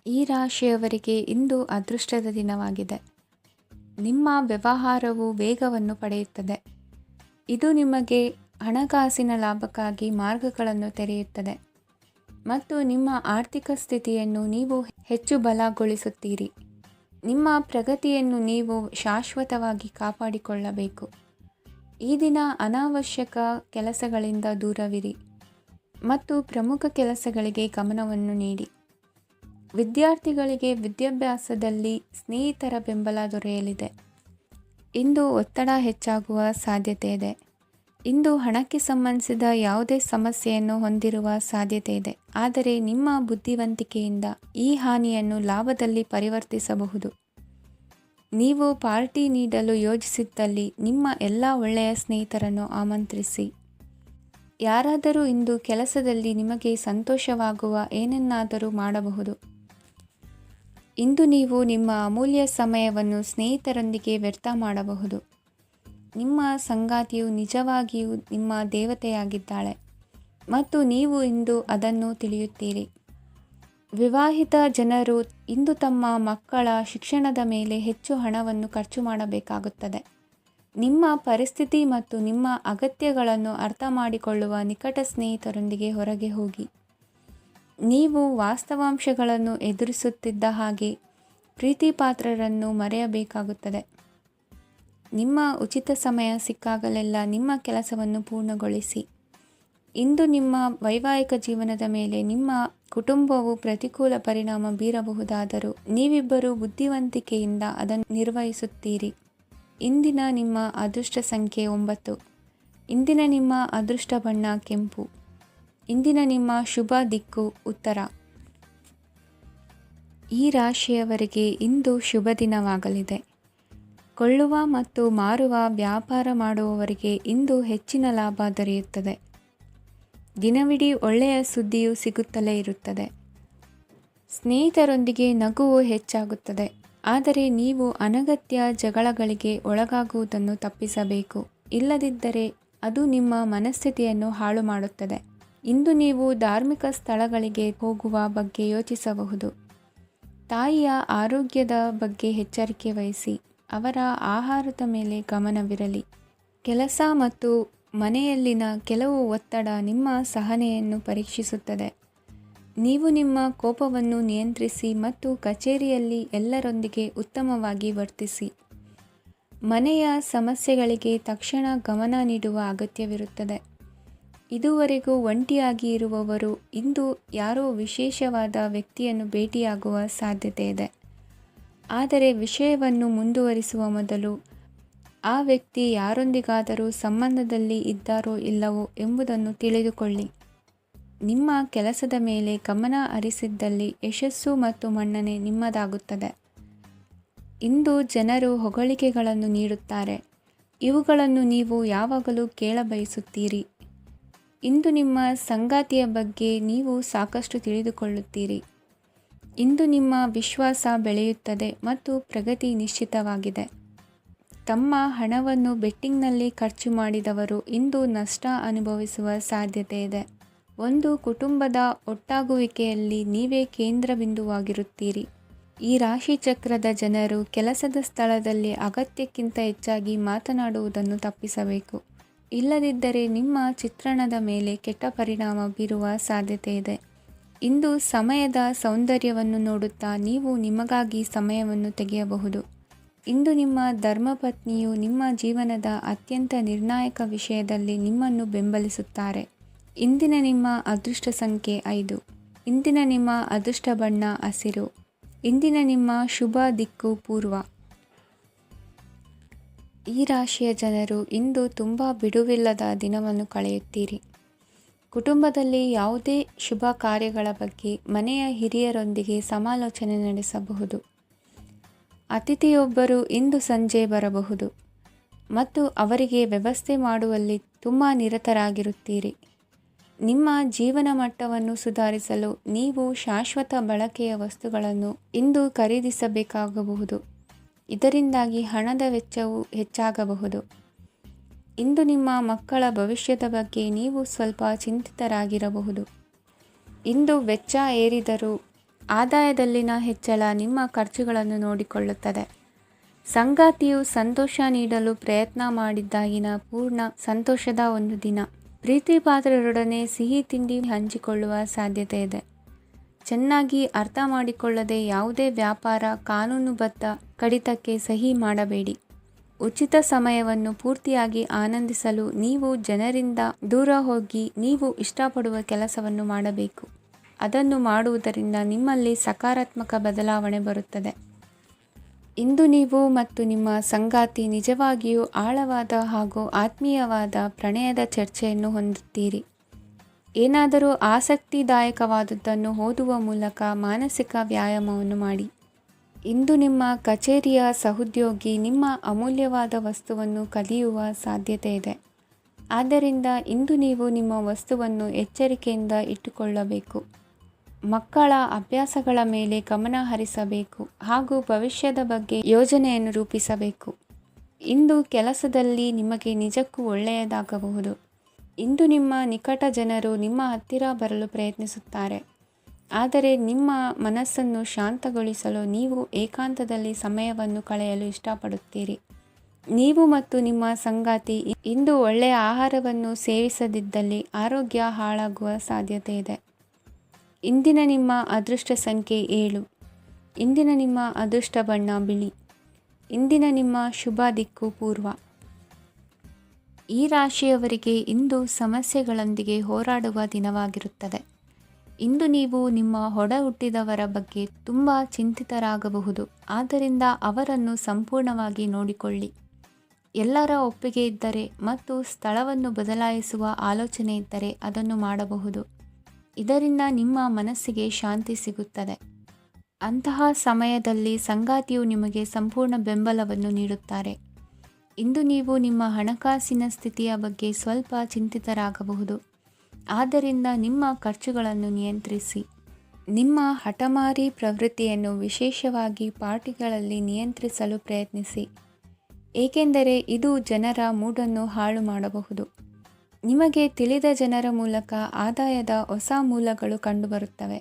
ಈ ರಾಶಿಯವರಿಗೆ ಇಂದು ಅದೃಷ್ಟದ ದಿನವಾಗಿದೆ. ನಿಮ್ಮ ವ್ಯವಹಾರವು ವೇಗವನ್ನು ಪಡೆಯುತ್ತದೆ. ಇದು ನಿಮಗೆ ಹಣಕಾಸಿನ ಲಾಭಕ್ಕಾಗಿ ಮಾರ್ಗಗಳನ್ನು ತೆರೆಯುತ್ತದೆ ಮತ್ತು ನಿಮ್ಮ ಆರ್ಥಿಕ ಸ್ಥಿತಿಯನ್ನು ನೀವು ಹೆಚ್ಚು ಬಲಗೊಳಿಸುತ್ತೀರಿ. ನಿಮ್ಮ ಪ್ರಗತಿಯನ್ನು ನೀವು ಶಾಶ್ವತವಾಗಿ ಕಾಪಾಡಿಕೊಳ್ಳಬೇಕು. ಈ ದಿನ ಅನಾವಶ್ಯಕ ಕೆಲಸಗಳಿಂದ ದೂರವಿರಿ ಮತ್ತು ಪ್ರಮುಖ ಕೆಲಸಗಳಿಗೆ ಗಮನವನ್ನು ನೀಡಿ. ವಿದ್ಯಾರ್ಥಿಗಳಿಗೆ ವಿದ್ಯಾಭ್ಯಾಸದಲ್ಲಿ ಸ್ನೇಹಿತರ ಬೆಂಬಲ ದೊರೆಯಲಿದೆ. ಇಂದು ಒತ್ತಡ ಹೆಚ್ಚಾಗುವ ಸಾಧ್ಯತೆ ಇದೆ. ಇಂದು ಹಣಕ್ಕೆ ಸಂಬಂಧಿಸಿದ ಯಾವುದೇ ಸಮಸ್ಯೆಯನ್ನು ಹೊಂದಿರುವ ಸಾಧ್ಯತೆ ಇದೆ, ಆದರೆ ನಿಮ್ಮ ಬುದ್ಧಿವಂತಿಕೆಯಿಂದ ಈ ಹಾನಿಯನ್ನು ಲಾಭದಲ್ಲಿ ಪರಿವರ್ತಿಸಬಹುದು. ನೀವು ಪಾರ್ಟಿ ನೀಡಲು ಯೋಜಿಸಿದ್ದಲ್ಲಿ ನಿಮ್ಮ ಎಲ್ಲ ಒಳ್ಳೆಯ ಸ್ನೇಹಿತರನ್ನು ಆಮಂತ್ರಿಸಿ. ಯಾರಾದರೂ ಇಂದು ಕೆಲಸದಲ್ಲಿ ನಿಮಗೆ ಸಂತೋಷವಾಗುವ ಏನನ್ನಾದರೂ ಮಾಡಬಹುದು. ಇಂದು ನೀವು ನಿಮ್ಮ ಅಮೂಲ್ಯ ಸಮಯವನ್ನು ಸ್ನೇಹಿತರೊಂದಿಗೆ ವ್ಯರ್ಥ ಮಾಡಬಹುದು. ನಿಮ್ಮ ಸಂಗಾತಿಯು ನಿಜವಾಗಿಯೂ ನಿಮ್ಮ ದೇವತೆಯಾಗಿದ್ದಾಳೆ ಮತ್ತು ನೀವು ಇಂದು ಅದನ್ನು ತಿಳಿಯುತ್ತೀರಿ. ವಿವಾಹಿತ ಜನರು ಇಂದು ತಮ್ಮ ಮಕ್ಕಳ ಶಿಕ್ಷಣದ ಮೇಲೆ ಹೆಚ್ಚು ಹಣವನ್ನು ಖರ್ಚು ಮಾಡಬೇಕಾಗುತ್ತದೆ. ನಿಮ್ಮ ಪರಿಸ್ಥಿತಿ ಮತ್ತು ನಿಮ್ಮ ಅಗತ್ಯಗಳನ್ನು ಅರ್ಥ ಮಾಡಿಕೊಳ್ಳುವ ನಿಕಟ ಸ್ನೇಹಿತರೊಂದಿಗೆ ಹೊರಗೆ ಹೋಗಿ. ನೀವು ವಾಸ್ತವಾಂಶಗಳನ್ನು ಎದುರಿಸುತ್ತಿದ್ದ ಹಾಗೆ ಪ್ರೀತಿಪಾತ್ರರನ್ನು ಮರೆಯಬೇಕಾಗುತ್ತದೆ. ನಿಮ್ಮ ಉಚಿತ ಸಮಯ ಸಿಕ್ಕಾಗಲೆಲ್ಲ ನಿಮ್ಮ ಕೆಲಸವನ್ನು ಪೂರ್ಣಗೊಳಿಸಿ. ಇಂದು ನಿಮ್ಮ ವೈವಾಹಿಕ ಜೀವನದ ಮೇಲೆ ನಿಮ್ಮ ಕುಟುಂಬವು ಪ್ರತಿಕೂಲ ಪರಿಣಾಮ ಬೀರಬಹುದಾದರೂ ನೀವಿಬ್ಬರು ಬುದ್ಧಿವಂತಿಕೆಯಿಂದ ಅದನ್ನು ನಿರ್ವಹಿಸುತ್ತೀರಿ. ಇಂದಿನ ನಿಮ್ಮ ಅದೃಷ್ಟ ಸಂಖ್ಯೆ 9. ಇಂದಿನ ನಿಮ್ಮ ಅದೃಷ್ಟ ಬಣ್ಣ ಕೆಂಪು. ಇಂದಿನ ನಿಮ್ಮ ಶುಭ ದಿಕ್ಕು ಉತ್ತರ. ಈ ರಾಶಿಯವರಿಗೆ ಇಂದು ಶುಭ ದಿನವಾಗಲಿದೆ. ಕೊಳ್ಳುವ ಮತ್ತು ಮಾರುವ ವ್ಯಾಪಾರ ಮಾಡುವವರಿಗೆ ಇಂದು ಹೆಚ್ಚಿನ ಲಾಭ ದೊರೆಯುತ್ತದೆ. ದಿನವಿಡೀ ಒಳ್ಳೆಯ ಸುದ್ದಿಯು ಸಿಗುತ್ತಲೇ ಇರುತ್ತದೆ. ಸ್ನೇಹಿತರೊಂದಿಗೆ ನಗುವು ಹೆಚ್ಚಾಗುತ್ತದೆ, ಆದರೆ ನೀವು ಅನಗತ್ಯ ಜಗಳಗಳಿಗೆ ಒಳಗಾಗುವುದನ್ನು ತಪ್ಪಿಸಬೇಕು. ಇಲ್ಲದಿದ್ದರೆ ಅದು ನಿಮ್ಮ ಮನಸ್ಥಿತಿಯನ್ನು ಹಾಳು ಮಾಡುತ್ತದೆ. ಇಂದು ನೀವು ಧಾರ್ಮಿಕ ಸ್ಥಳಗಳಿಗೆ ಹೋಗುವ ಬಗ್ಗೆ ಯೋಚಿಸಬಹುದು. ತಾಯಿಯ ಆರೋಗ್ಯದ ಬಗ್ಗೆ ಎಚ್ಚರಿಕೆ ವಹಿಸಿ. ಅವರ ಆಹಾರದ ಮೇಲೆ ಗಮನವಿರಲಿ. ಕೆಲಸ ಮತ್ತು ಮನೆಯಲ್ಲಿನ ಕೆಲವು ಒತ್ತಡ ನಿಮ್ಮ ಸಹನೆಯನ್ನು ಪರೀಕ್ಷಿಸುತ್ತದೆ. ನೀವು ನಿಮ್ಮ ಕೋಪವನ್ನು ನಿಯಂತ್ರಿಸಿ ಮತ್ತು ಕಚೇರಿಯಲ್ಲಿ ಎಲ್ಲರೊಂದಿಗೆ ಉತ್ತಮವಾಗಿ ವರ್ತಿಸಿ. ಮನೆಯ ಸಮಸ್ಯೆಗಳಿಗೆ ತಕ್ಷಣ ಗಮನ ನೀಡುವ ಅಗತ್ಯವಿರುತ್ತದೆ. ಇದುವರೆಗೂ ಒಂಟಿಯಾಗಿ ಇರುವವರು ಇಂದು ಯಾರೋ ವಿಶೇಷವಾದ ವ್ಯಕ್ತಿಯನ್ನು ಭೇಟಿಯಾಗುವ ಸಾಧ್ಯತೆ ಇದೆ. ಆದರೆ ವಿಷಯವನ್ನು ಮುಂದುವರಿಸುವ ಮೊದಲು ಆ ವ್ಯಕ್ತಿ ಯಾರೊಂದಿಗಾದರೂ ಸಂಬಂಧದಲ್ಲಿ ಇದ್ದಾರೋ ಇಲ್ಲವೋ ಎಂಬುದನ್ನು ತಿಳಿದುಕೊಳ್ಳಿ. ನಿಮ್ಮ ಕೆಲಸದ ಮೇಲೆ ಗಮನ ಹರಿಸಿದ್ದಲ್ಲಿ ಯಶಸ್ಸು ಮತ್ತು ಮನ್ನಣೆ ನಿಮ್ಮದಾಗುತ್ತದೆ. ಇಂದು ಜನರು ಹೊಗಳಿಕೆಗಳನ್ನು ನೀಡುತ್ತಾರೆ. ಇವುಗಳನ್ನು ನೀವು ಯಾವಾಗಲೂ ಕೇಳಬಯಸುತ್ತೀರಿ. ಇಂದು ನಿಮ್ಮ ಸಂಗಾತಿಯ ಬಗ್ಗೆ ನೀವು ಸಾಕಷ್ಟು ತಿಳಿದುಕೊಳ್ಳುತ್ತೀರಿ. ಇಂದು ನಿಮ್ಮ ವಿಶ್ವಾಸ ಬೆಳೆಯುತ್ತದೆ ಮತ್ತು ಪ್ರಗತಿ ನಿಶ್ಚಿತವಾಗಿದೆ. ತಮ್ಮ ಹಣವನ್ನು ಬೆಟ್ಟಿಂಗ್ನಲ್ಲಿ ಖರ್ಚು ಮಾಡಿದವರು ಇಂದು ನಷ್ಟ ಅನುಭವಿಸುವ ಸಾಧ್ಯತೆ ಇದೆ. ಒಂದು ಕುಟುಂಬದ ಒಟ್ಟಾಗುವಿಕೆಯಲ್ಲಿ ನೀವೇ ಕೇಂದ್ರ ಬಿಂದುವಾಗಿರುತ್ತೀರಿ. ಈ ರಾಶಿ ಚಕ್ರದ ಜನರು ಕೆಲಸದ ಸ್ಥಳದಲ್ಲಿ ಅಗತ್ಯಕ್ಕಿಂತ ಹೆಚ್ಚಾಗಿ ಮಾತನಾಡುವುದನ್ನು ತಪ್ಪಿಸಬೇಕು. ಇಲ್ಲದಿದ್ದರೆ ನಿಮ್ಮ ಚಿತ್ರಣದ ಮೇಲೆ ಕೆಟ್ಟ ಪರಿಣಾಮ ಬೀರುವ ಸಾಧ್ಯತೆ ಇದೆ. ಇಂದು ಸಮಯದ ಸೌಂದರ್ಯವನ್ನು ನೋಡುತ್ತಾ ನೀವು ನಿಮಗಾಗಿ ಸಮಯವನ್ನು ತೆಗೆಯಬಹುದು. ಇಂದು ನಿಮ್ಮ ಧರ್ಮಪತ್ನಿಯು ನಿಮ್ಮ ಜೀವನದ ಅತ್ಯಂತ ನಿರ್ಣಾಯಕ ವಿಷಯದಲ್ಲಿ ನಿಮ್ಮನ್ನು ಬೆಂಬಲಿಸುತ್ತಾರೆ. ಇಂದಿನ ನಿಮ್ಮ ಅದೃಷ್ಟ ಸಂಖ್ಯೆ 5. ಇಂದಿನ ನಿಮ್ಮ ಅದೃಷ್ಟ ಬಣ್ಣ ಹಸಿರು. ಇಂದಿನ ನಿಮ್ಮ ಶುಭ ದಿಕ್ಕು ಪೂರ್ವ. ಈ ರಾಶಿಯ ಜನರು ಇಂದು ತುಂಬ ಬಿಡುವಿಲ್ಲದ ದಿನವನ್ನು ಕಳೆಯುತ್ತೀರಿ. ಕುಟುಂಬದಲ್ಲಿ ಯಾವುದೇ ಶುಭ ಕಾರ್ಯಗಳ ಬಗ್ಗೆ ಮನೆಯ ಹಿರಿಯರೊಂದಿಗೆ ಸಮಾಲೋಚನೆ ನಡೆಸಬಹುದು. ಅತಿಥಿಯೊಬ್ಬರು ಇಂದು ಸಂಜೆ ಬರಬಹುದು ಮತ್ತು ಅವರಿಗೆ ವ್ಯವಸ್ಥೆ ಮಾಡುವಲ್ಲಿ ತುಂಬ ನಿರತರಾಗಿರುತ್ತೀರಿ. ನಿಮ್ಮ ಜೀವನ ಮಟ್ಟವನ್ನು ಸುಧಾರಿಸಲು ನೀವು ಶಾಶ್ವತ ಬಳಕೆಯ ವಸ್ತುಗಳನ್ನು ಇಂದು ಖರೀದಿಸಬೇಕಾಗಬಹುದು. ಇದರಿಂದಾಗಿ ಹಣದ ವೆಚ್ಚವು ಹೆಚ್ಚಾಗಬಹುದು. ಇಂದು ನಿಮ್ಮ ಮಕ್ಕಳ ಭವಿಷ್ಯದ ಬಗ್ಗೆ ನೀವು ಸ್ವಲ್ಪ ಚಿಂತಿತರಾಗಿರಬಹುದು. ಇಂದು ವೆಚ್ಚ ಏರಿದರೂ ಆದಾಯದಲ್ಲಿನ ಹೆಚ್ಚಳ ನಿಮ್ಮ ಖರ್ಚುಗಳನ್ನು ನೋಡಿಕೊಳ್ಳುತ್ತದೆ. ಸಂಗಾತಿಯು ಸಂತೋಷ ನೀಡಲು ಪ್ರಯತ್ನ ಮಾಡಿದ್ದಾಗಿನ ಪೂರ್ಣ ಸಂತೋಷದ ಒಂದು ದಿನ. ಪ್ರೀತಿ ಪಾತ್ರರೊಡನೆ ಸಿಹಿ ತಿಂಡಿ ಹಂಚಿಕೊಳ್ಳುವ ಸಾಧ್ಯತೆ ಇದೆ. ಚೆನ್ನಾಗಿ ಅರ್ಥ ಮಾಡಿಕೊಳ್ಳದೆ ಯಾವುದೇ ವ್ಯಾಪಾರ ಕಾನೂನುಬದ್ಧ ಕಡಿತಕ್ಕೆ ಸಹಿ ಮಾಡಬೇಡಿ. ಉಚಿತ ಸಮಯವನ್ನು ಪೂರ್ತಿಯಾಗಿ ಆನಂದಿಸಲು ನೀವು ಜನರಿಂದ ದೂರ ಹೋಗಿ ನೀವು ಇಷ್ಟಪಡುವ ಕೆಲಸವನ್ನು ಮಾಡಬೇಕು. ಅದನ್ನು ಮಾಡುವುದರಿಂದ ನಿಮ್ಮಲ್ಲಿ ಸಕಾರಾತ್ಮಕ ಬದಲಾವಣೆ ಬರುತ್ತದೆ. ಇಂದು ನೀವು ಮತ್ತು ನಿಮ್ಮ ಸಂಗಾತಿ ನಿಜವಾಗಿಯೂ ಆಳವಾದ ಹಾಗೂ ಆತ್ಮೀಯವಾದ ಪ್ರಣಯದ ಚರ್ಚೆಯನ್ನು ಹೊಂದುತ್ತೀರಿ. ಏನಾದರೂ ಆಸಕ್ತಿದಾಯಕವಾದುದನ್ನು ಓದುವ ಮೂಲಕ ಮಾನಸಿಕ ವ್ಯಾಯಾಮವನ್ನು ಮಾಡಿ. ಇಂದು ನಿಮ್ಮ ಕಚೇರಿಯ ಸಹೋದ್ಯೋಗಿ ನಿಮ್ಮ ಅಮೂಲ್ಯವಾದ ವಸ್ತುವನ್ನು ಕದಿಯುವ ಸಾಧ್ಯತೆ ಇದೆ. ಆದ್ದರಿಂದ ಇಂದು ನೀವು ನಿಮ್ಮ ವಸ್ತುವನ್ನು ಎಚ್ಚರಿಕೆಯಿಂದ ಇಟ್ಟುಕೊಳ್ಳಬೇಕು. ಮಕ್ಕಳ ಅಭ್ಯಾಸಗಳ ಮೇಲೆ ಗಮನ ಹರಿಸಬೇಕು ಹಾಗೂ ಭವಿಷ್ಯದ ಬಗ್ಗೆ ಯೋಜನೆಯನ್ನು ರೂಪಿಸಬೇಕು. ಇಂದು ಕೆಲಸದಲ್ಲಿ ನಿಮಗೆ ನಿಜಕ್ಕೂ ಒಳ್ಳೆಯದಾಗಬಹುದು. ಇಂದು ನಿಮ್ಮ ನಿಕಟ ಜನರು ನಿಮ್ಮ ಹತ್ತಿರ ಬರಲು ಪ್ರಯತ್ನಿಸುತ್ತಾರೆ. ಆದರೆ ನಿಮ್ಮ ಮನಸ್ಸನ್ನು ಶಾಂತಗೊಳಿಸಲು ನೀವು ಏಕಾಂತದಲ್ಲಿ ಸಮಯವನ್ನು ಕಳೆಯಲು ಇಷ್ಟಪಡುತ್ತೀರಿ. ನೀವು ಮತ್ತು ನಿಮ್ಮ ಸಂಗಾತಿ ಇಂದು ಒಳ್ಳೆಯ ಆಹಾರವನ್ನು ಸೇವಿಸದಿದ್ದಲ್ಲಿ ಆರೋಗ್ಯ ಹಾಳಾಗುವ ಸಾಧ್ಯತೆ ಇದೆ. ಇಂದಿನ ನಿಮ್ಮ ಅದೃಷ್ಟ ಸಂಖ್ಯೆ 7. ಇಂದಿನ ನಿಮ್ಮ ಅದೃಷ್ಟ ಬಣ್ಣ ಬಿಳಿ. ಇಂದಿನ ನಿಮ್ಮ ಶುಭ ದಿಕ್ಕು ಪೂರ್ವ. ಈ ರಾಶಿಯವರಿಗೆ ಇಂದು ಸಮಸ್ಯೆಗಳೊಂದಿಗೆ ಹೋರಾಡುವ ದಿನವಾಗಿರುತ್ತದೆ. ಇಂದು ನೀವು ನಿಮ್ಮ ಒಡ ಹುಟ್ಟಿದವರ ಬಗ್ಗೆ ತುಂಬ ಚಿಂತಿತರಾಗಬಹುದು. ಆದ್ದರಿಂದ ಅವರನ್ನು ಸಂಪೂರ್ಣವಾಗಿ ನೋಡಿಕೊಳ್ಳಿ. ಎಲ್ಲರ ಒಪ್ಪಿಗೆ ಇದ್ದರೆ ಮತ್ತು ಸ್ಥಳವನ್ನು ಬದಲಾಯಿಸುವ ಆಲೋಚನೆ ಇದ್ದರೆ ಅದನ್ನು ಮಾಡಬಹುದು. ಇದರಿಂದ ನಿಮ್ಮ ಮನಸ್ಸಿಗೆ ಶಾಂತಿ ಸಿಗುತ್ತದೆ. ಅಂತಹ ಸಮಯದಲ್ಲಿ ಸಂಗಾತಿಯು ನಿಮಗೆ ಸಂಪೂರ್ಣ ಬೆಂಬಲವನ್ನು ನೀಡುತ್ತಾರೆ. ಇಂದು ನೀವು ನಿಮ್ಮ ಹಣಕಾಸಿನ ಸ್ಥಿತಿಯ ಬಗ್ಗೆ ಸ್ವಲ್ಪ ಚಿಂತಿತರಾಗಬಹುದು. ಆದ್ದರಿಂದ ನಿಮ್ಮ ಖರ್ಚುಗಳನ್ನು ನಿಯಂತ್ರಿಸಿ. ನಿಮ್ಮ ಹಠಮಾರಿ ಪ್ರವೃತ್ತಿಯನ್ನು ವಿಶೇಷವಾಗಿ ಪಾರ್ಟಿಗಳಲ್ಲಿ ನಿಯಂತ್ರಿಸಲು ಪ್ರಯತ್ನಿಸಿ, ಏಕೆಂದರೆ ಇದು ಜನರ ಮೂಡನ್ನು ಹಾಳು ಮಾಡಬಹುದು. ನಿಮಗೆ ತಿಳಿದ ಜನರ ಮೂಲಕ ಆದಾಯದ ಹೊಸ ಮೂಲಗಳು ಕಂಡುಬರುತ್ತವೆ.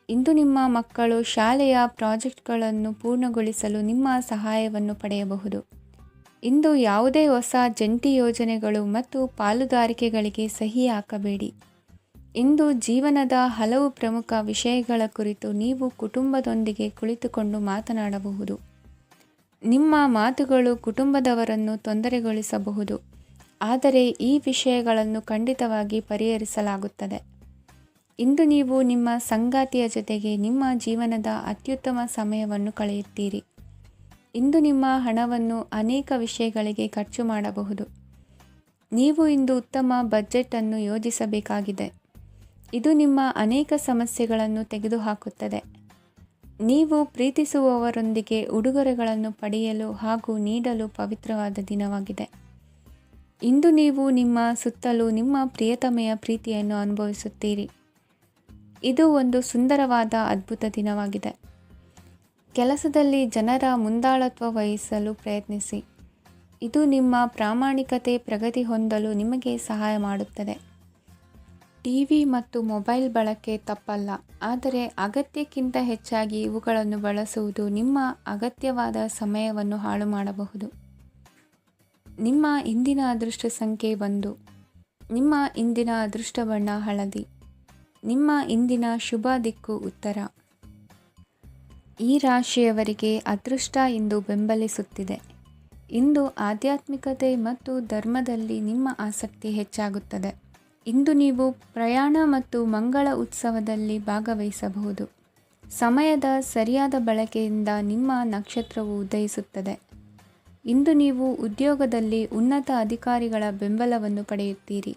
ಇಂದು ನಿಮ್ಮ ಮಕ್ಕಳು ಶಾಲೆಯ ಪ್ರಾಜೆಕ್ಟ್ಗಳನ್ನು ಪೂರ್ಣಗೊಳಿಸಲು ನಿಮ್ಮ ಸಹಾಯವನ್ನು ಪಡೆಯಬಹುದು. ಇಂದು ಯಾವುದೇ ಹೊಸ ಜಂಟಿ ಯೋಜನೆಗಳು ಮತ್ತು ಪಾಲುದಾರಿಕೆಗಳಿಗೆ ಸಹಿ ಹಾಕಬೇಡಿ. ಇಂದು ಜೀವನದ ಹಲವು ಪ್ರಮುಖ ವಿಷಯಗಳ ಕುರಿತು ನೀವು ಕುಟುಂಬದೊಂದಿಗೆ ಕುಳಿತುಕೊಂಡು ಮಾತನಾಡಬಹುದು. ನಿಮ್ಮ ಮಾತುಗಳು ಕುಟುಂಬದವರನ್ನು ತೊಂದರೆಗೊಳಿಸಬಹುದು, ಆದರೆ ಈ ವಿಷಯಗಳನ್ನು ಖಂಡಿತವಾಗಿ ಪರಿಹರಿಸಲಾಗುತ್ತದೆ. ಇಂದು ನೀವು ನಿಮ್ಮ ಸಂಗಾತಿಯ ಜೊತೆಗೆ ನಿಮ್ಮ ಜೀವನದ ಅತ್ಯುತ್ತಮ ಸಮಯವನ್ನು ಕಳೆಯುತ್ತೀರಿ. ಇಂದು ನಿಮ್ಮ ಹಣವನ್ನು ಅನೇಕ ವಿಷಯಗಳಿಗೆ ಖರ್ಚು ಮಾಡಬಹುದು. ನೀವು ಇಂದು ಉತ್ತಮ ಬಜೆಟ್ ಅನ್ನು ಯೋಜಿಸಬೇಕಾಗಿದೆ. ಇದು ನಿಮ್ಮ ಅನೇಕ ಸಮಸ್ಯೆಗಳನ್ನು ತೆಗೆದುಹಾಕುತ್ತದೆ. ನೀವು ಪ್ರೀತಿಸುವವರೊಂದಿಗೆ ಉಡುಗೊರೆಗಳನ್ನು ಪಡೆಯಲು ಹಾಗೂ ನೀಡಲು ಪವಿತ್ರವಾದ ದಿನವಾಗಿದೆ. ಇಂದು ನೀವು ನಿಮ್ಮ ಸುತ್ತಲೂ ನಿಮ್ಮ ಪ್ರಿಯತಮೆಯ ಪ್ರೀತಿಯನ್ನು ಅನುಭವಿಸುತ್ತೀರಿ. ಇದು ಒಂದು ಸುಂದರವಾದ ಅದ್ಭುತ ದಿನವಾಗಿದೆ. ಕೆಲಸದಲ್ಲಿ ಜನರ ಮುಂದಾಳತ್ವ ವಹಿಸಲು ಪ್ರಯತ್ನಿಸಿ. ಇದು ನಿಮ್ಮ ಪ್ರಾಮಾಣಿಕತೆ ಪ್ರಗತಿ ಹೊಂದಲು ನಿಮಗೆ ಸಹಾಯ ಮಾಡುತ್ತದೆ. ಟಿವಿ ಮತ್ತು ಮೊಬೈಲ್ ಬಳಕೆ ತಪ್ಪಲ್ಲ, ಆದರೆ ಅಗತ್ಯಕ್ಕಿಂತ ಹೆಚ್ಚಾಗಿ ಇವುಗಳನ್ನು ಬಳಸುವುದು ನಿಮ್ಮ ಅಗತ್ಯವಾದ ಸಮಯವನ್ನು ಹಾಳು ಮಾಡಬಹುದು. ನಿಮ್ಮ ಇಂದಿನ ಅದೃಷ್ಟ ಸಂಖ್ಯೆ 1. ನಿಮ್ಮ ಇಂದಿನ ಅದೃಷ್ಟ ಬಣ್ಣ ಹಳದಿ. ನಿಮ್ಮ ಇಂದಿನ ಶುಭ ದಿಕ್ಕು ಉತ್ತರ. ಈ ರಾಶಿಯವರಿಗೆ ಅದೃಷ್ಟ ಇಂದು ಬೆಂಬಲಿಸುತ್ತಿದೆ. ಇಂದು ಆಧ್ಯಾತ್ಮಿಕತೆ ಮತ್ತು ಧರ್ಮದಲ್ಲಿ ನಿಮ್ಮ ಆಸಕ್ತಿ ಹೆಚ್ಚಾಗುತ್ತದೆ. ಇಂದು ನೀವು ಪ್ರಯಾಣ ಮತ್ತು ಮಂಗಳ ಉತ್ಸವದಲ್ಲಿ ಭಾಗವಹಿಸಬಹುದು. ಸಮಯದ ಸರಿಯಾದ ಬಳಕೆಯಿಂದ ನಿಮ್ಮ ನಕ್ಷತ್ರವು ಉದಯಿಸುತ್ತದೆ. ಇಂದು ನೀವು ಉದ್ಯೋಗದಲ್ಲಿ ಉನ್ನತ ಅಧಿಕಾರಿಗಳ ಬೆಂಬಲವನ್ನು ಪಡೆಯುತ್ತೀರಿ.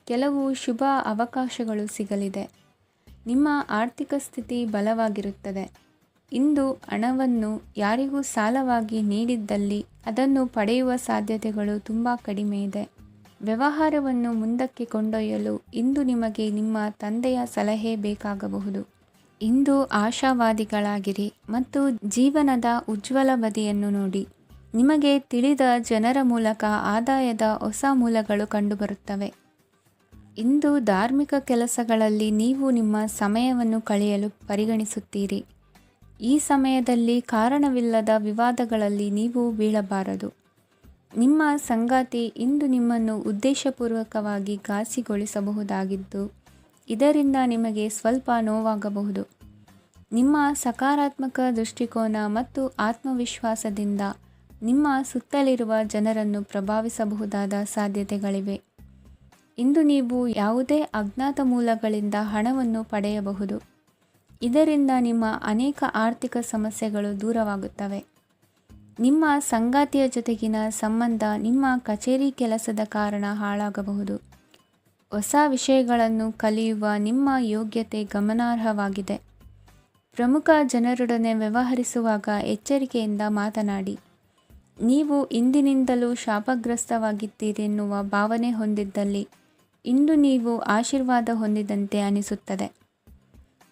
ಕೆಲವು ಶುಭ ಅವಕಾಶಗಳು ಸಿಗಲಿದೆ. ನಿಮ್ಮ ಆರ್ಥಿಕ ಸ್ಥಿತಿ ಬಲವಾಗಿರುತ್ತದೆ. ಇಂದು ಹಣವನ್ನು ಯಾರಿಗೂ ಸಾಲವಾಗಿ ನೀಡಿದ್ದಲ್ಲಿ ಅದನ್ನು ಪಡೆಯುವ ಸಾಧ್ಯತೆಗಳು ತುಂಬ ಕಡಿಮೆ ಇದೆ. ವ್ಯವಹಾರವನ್ನು ಮುಂದಕ್ಕೆ ಕೊಂಡೊಯ್ಯಲು ಇಂದು ನಿಮಗೆ ನಿಮ್ಮ ತಂದೆಯ ಸಲಹೆ ಬೇಕಾಗಬಹುದು. ಇಂದು ಆಶಾವಾದಿಗಳಾಗಿರಿ ಮತ್ತು ಜೀವನದ ಉಜ್ವಲ ಬದಿಯನ್ನು ನೋಡಿ. ನಿಮಗೆ ತಿಳಿದ ಜನರ ಮೂಲಕ ಆದಾಯದ ಹೊಸ ಮೂಲಗಳು ಕಂಡುಬರುತ್ತವೆ. ಇಂದು ಧಾರ್ಮಿಕ ಕೆಲಸಗಳಲ್ಲಿ ನೀವು ನಿಮ್ಮ ಸಮಯವನ್ನು ಕಳೆಯಲು ಪರಿಗಣಿಸುತ್ತೀರಿ. ಈ ಸಮಯದಲ್ಲಿ ಕಾರಣವಿಲ್ಲದ ವಿವಾದಗಳಲ್ಲಿ ನೀವು ಬೀಳಬಾರದು. ನಿಮ್ಮ ಸಂಗಾತಿ ಇಂದು ನಿಮ್ಮನ್ನು ಉದ್ದೇಶಪೂರ್ವಕವಾಗಿ ಘಾಸಿಗೊಳಿಸಬಹುದಾಗಿದ್ದು, ಇದರಿಂದ ನಿಮಗೆ ಸ್ವಲ್ಪ ನೋವಾಗಬಹುದು. ನಿಮ್ಮ ಸಕಾರಾತ್ಮಕ ದೃಷ್ಟಿಕೋನ ಮತ್ತು ಆತ್ಮವಿಶ್ವಾಸದಿಂದ ನಿಮ್ಮ ಸುತ್ತಲಿರುವ ಜನರನ್ನು ಪ್ರಭಾವಿಸಬಹುದಾದ ಸಾಧ್ಯತೆಗಳಿವೆ. ಇಂದು ನೀವು ಯಾವುದೇ ಅಜ್ಞಾತ ಮೂಲಗಳಿಂದ ಹಣವನ್ನು ಪಡೆಯಬಹುದು. ಇದರಿಂದ ನಿಮ್ಮ ಅನೇಕ ಆರ್ಥಿಕ ಸಮಸ್ಯೆಗಳು ದೂರವಾಗುತ್ತವೆ. ನಿಮ್ಮ ಸಂಗಾತಿಯ ಜೊತೆಗಿನ ಸಂಬಂಧ ನಿಮ್ಮ ಕಚೇರಿ ಕೆಲಸದ ಕಾರಣ ಹಾಳಾಗಬಹುದು. ಹೊಸ ವಿಷಯಗಳನ್ನು ಕಲಿಯುವ ನಿಮ್ಮ ಯೋಗ್ಯತೆ ಗಮನಾರ್ಹವಾಗಿದೆ. ಪ್ರಮುಖ ಜನರೊಡನೆ ವ್ಯವಹರಿಸುವಾಗ ಎಚ್ಚರಿಕೆಯಿಂದ ಮಾತನಾಡಿ. ನೀವು ಇಂದಿನಿಂದಲೂ ಶಾಪಗ್ರಸ್ತವಾಗಿದ್ದೀರೆನ್ನುವ ಭಾವನೆ ಹೊಂದಿದ್ದಲ್ಲಿ ಇಂದು ನೀವು ಆಶೀರ್ವಾದ ಹೊಂದಿದಂತೆ ಅನಿಸುತ್ತದೆ.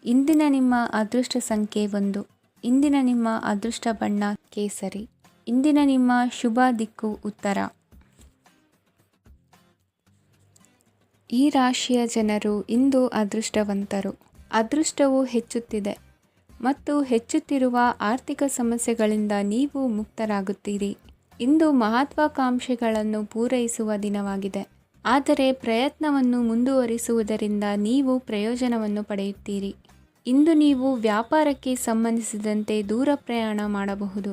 ಇಂದಿನ ನಿಮ್ಮ ಅದೃಷ್ಟ ಸಂಖ್ಯೆ 1. ಇಂದಿನ ನಿಮ್ಮ ಅದೃಷ್ಟ ಬಣ್ಣ ಕೇಸರಿ. ಇಂದಿನ ನಿಮ್ಮ ಶುಭ ದಿಕ್ಕು ಉತ್ತರ. ಈ ರಾಶಿಯ ಜನರು ಇಂದು ಅದೃಷ್ಟವಂತರು. ಅದೃಷ್ಟವು ಹೆಚ್ಚುತ್ತಿದೆ ಮತ್ತು ಹೆಚ್ಚುತ್ತಿರುವ ಆರ್ಥಿಕ ಸಮಸ್ಯೆಗಳಿಂದ ನೀವು ಮುಕ್ತರಾಗುತ್ತೀರಿ. ಇಂದು ಮಹತ್ವಾಕಾಂಕ್ಷೆಗಳನ್ನು ಪೂರೈಸುವ ದಿನವಾಗಿದೆ. ಆದರೆ ಪ್ರಯತ್ನವನ್ನು ಮುಂದುವರಿಸುವುದರಿಂದ ನೀವು ಪ್ರಯೋಜನವನ್ನು ಪಡೆಯುತ್ತೀರಿ. ಇಂದು ನೀವು ವ್ಯಾಪಾರಕ್ಕೆ ಸಂಬಂಧಿಸಿದಂತೆ ದೂರ ಪ್ರಯಾಣ ಮಾಡಬಹುದು.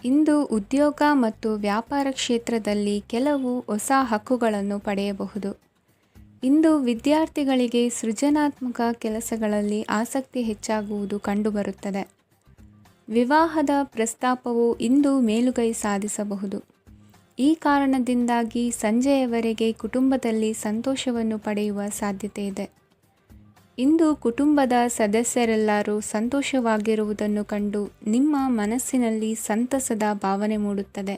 ಇಂದು ಉದ್ಯೋಗ ಮತ್ತು ವ್ಯಾಪಾರ ಕ್ಷೇತ್ರದಲ್ಲಿ ಕೆಲವು ಹೊಸ ಹಕ್ಕುಗಳನ್ನು ಪಡೆಯಬಹುದು. ಇಂದು ವಿದ್ಯಾರ್ಥಿಗಳಿಗೆ ಸೃಜನಾತ್ಮಕ ಕೆಲಸಗಳಲ್ಲಿ ಆಸಕ್ತಿ ಹೆಚ್ಚಾಗುವುದು ಕಂಡುಬರುತ್ತದೆ. ವಿವಾಹದ ಪ್ರಸ್ತಾಪವು ಇಂದು ಮೇಲುಗೈ ಸಾಧಿಸಬಹುದು. ಈ ಕಾರಣದಿಂದಾಗಿ ಸಂಜೆಯವರೆಗೆ ಕುಟುಂಬದಲ್ಲಿ ಸಂತೋಷವನ್ನು ಪಡೆಯುವ ಸಾಧ್ಯತೆ ಇದೆ. ಇಂದು ಕುಟುಂಬದ ಸದಸ್ಯರೆಲ್ಲರೂ ಸಂತೋಷವಾಗಿರುವುದನ್ನು ಕಂಡು ನಿಮ್ಮ ಮನಸ್ಸಿನಲ್ಲಿ ಸಂತಸದ ಭಾವನೆ ಮೂಡುತ್ತದೆ.